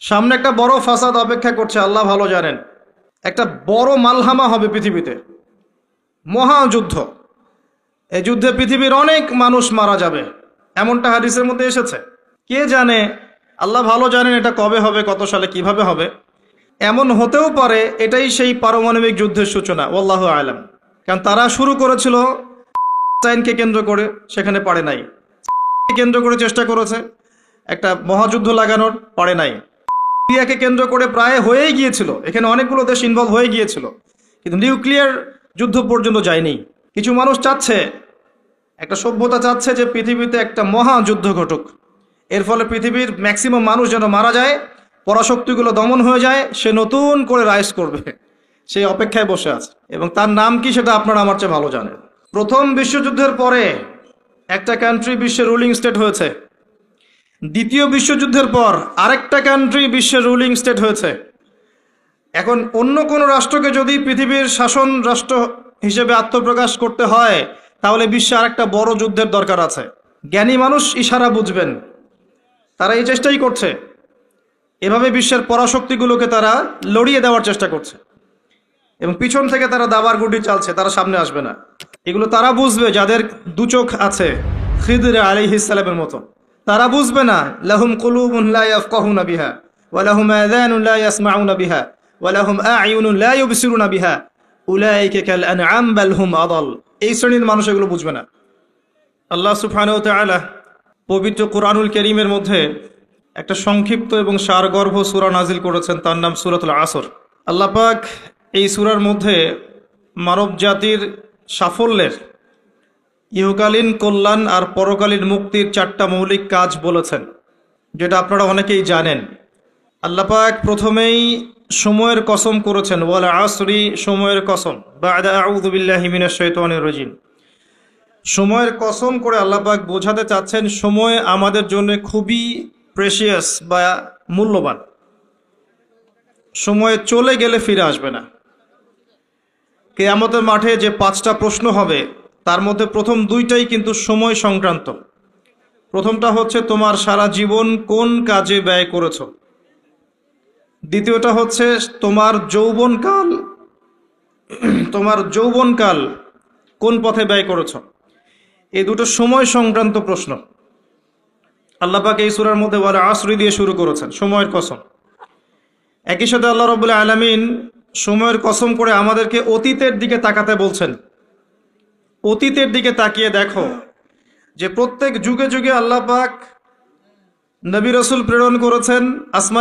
সামনে একটা বড় ফাসাদ অপেক্ষা করছে, আল্লাহ ভালো জানেন। একটা বড় মালহামা হবে পৃথিবীতে, মহাযুদ্ধ। এই যুদ্ধে পৃথিবীর অনেক মানুষ মারা যাবে, এমনটা হাদিসের মধ্যে এসেছে। কে জানে, আল্লাহ ভালো জানেন এটা কবে হবে, কত সালে, কিভাবে হবে। এমন হতেও পারে এটাই সেই পারমাণবিক যুদ্ধের সূচনা, আল্লাহু আলাম। কারণ তারা শুরু করেছিল চাইনকে কেন্দ্র করে, সেখানে পারে নাই। কেন্দ্র করে চেষ্টা করেছে একটা মহাযুদ্ধ লাগানোর, পারে নাই। সিরিয়াকে কেন্দ্র করে প্রায় হয়েই গিয়েছিল, এখানে অনেকগুলো দেশ ইনভলভ হয়ে গিয়েছিল, কিন্তু নিউক্লিয়ার যুদ্ধ পর্যন্ত যায়নি। কিছু মানুষ চাচ্ছে, একটা সভ্যতা চাচ্ছে যে পৃথিবীতে একটা মহাযুদ্ধ ঘটুক, এর ফলে পৃথিবীর ম্যাক্সিমাম মানুষ যেন মারা যায়, পরাশক্তিগুলো দমন হয়ে যায়, সে নতুন করে রাইজ করবে, সেই অপেক্ষায় বসে আছে। এবং তার নাম কি সেটা আপনারা আমার চেয়ে ভালো জানেন। প্রথম বিশ্বযুদ্ধের পরে একটা কান্ট্রি বিশ্বের রুলিং স্টেট হয়েছে, দ্বিতীয় বিশ্বযুদ্ধের পর আরেকটা কান্ট্রি বিশ্বের রুলিং স্টেট হয়েছে। এখন অন্য কোনো রাষ্ট্রকে যদি পৃথিবীর শাসন রাষ্ট্র হিসেবে আত্মপ্রকাশ করতে হয়, তাহলে বিশ্বে আরেকটা বড় যুদ্ধের দরকার আছে। জ্ঞানী মানুষ ইশারা বুঝবেন, তারা এই চেষ্টাই করছে। এভাবে বিশ্বের পরাশক্তিগুলোকে তারা লড়িয়ে দেওয়ার চেষ্টা করছে, এবং পিছন থেকে তারা দাবার গুটি চালছে, তারা সামনে আসবে না। এগুলো তারা বুঝবে যাদের দু চোখ আছে, খিদর আলাইহিস সালামের মতো। তারা বুঝবে না, লাহুম কুলুবুন লা ইয়াফকাহুনা বিহা ওয়া লাহুম আযানুন লা ইয়াসমাউনা বিহা ওয়া লাহুম আ'য়ুনুন লা ইউবসিরুনা বিহা উলাইকা কাল আনআম বাল হুম আদাল। এই শ্রেণীর মানুষ এগুলো বুঝবে না। আল্লাহ সুবহানাহু ওয়া তাআলা পবিত্র কুরআনুল কারীমের মধ্যে একটা সংক্ষিপ্ত এবং সারগর্ভ সূরা নাজিল করেছেন, তার নাম সূরাতুল আসর। আল্লাহ পাক এই সূরার মধ্যে মানব জাতির সাফল্যের, ইহকালীন কল্যাণ আর পরকালীন মুক্তির 4টা মৌলিক কাজ বলেছেন, যেটা আপনারা অনেকেই জানেন। আল্লাহ পাক প্রথমেই সময়ের কসম করেছেন, ওয়াল আসরি, সময়ের কসম, বা'দা আউযু বিল্লাহি মিনাশ শাইতানির রাজিম। সময়ের কসম করে আল্লাহ পাক বোঝাতে চাচ্ছেন সময় আমাদের জন্য খুবই প্রেশিয়াস বা মূল্যবান। সময় চলে গেলে ফিরে আসবে না। কিয়ামতের মাঠে যে 5টা প্রশ্ন হবে, তার মধ্যে প্রথম 2টাই কিন্তু সময় সংক্রান্ত। প্রথমটা হচ্ছে তোমার সারা জীবন কোন কাজে ব্যয় করেছো, দ্বিতীয়টা হচ্ছে তোমার যৌবনকাল কোন পথে ব্যয় করেছো। এই দুটো সময় সংক্রান্ত প্রশ্ন। আল্লাহ পাক এই সূরার মধ্যে ওয়াল আসরি দিয়ে শুরু করেছেন, সময়ের কসম। একই সাথে আল্লাহ রাব্বুল আলামিন সময়ের কসম করে আমাদেরকে অতীতের দিকে তাকাতে বলছেন। অতীতের দিকে তাকিয়ে দেখো যে প্রত্যেক যুগে যুগে আল্লাহ পাক নবী রাসূল প্রেরণ করেছেন, আসমান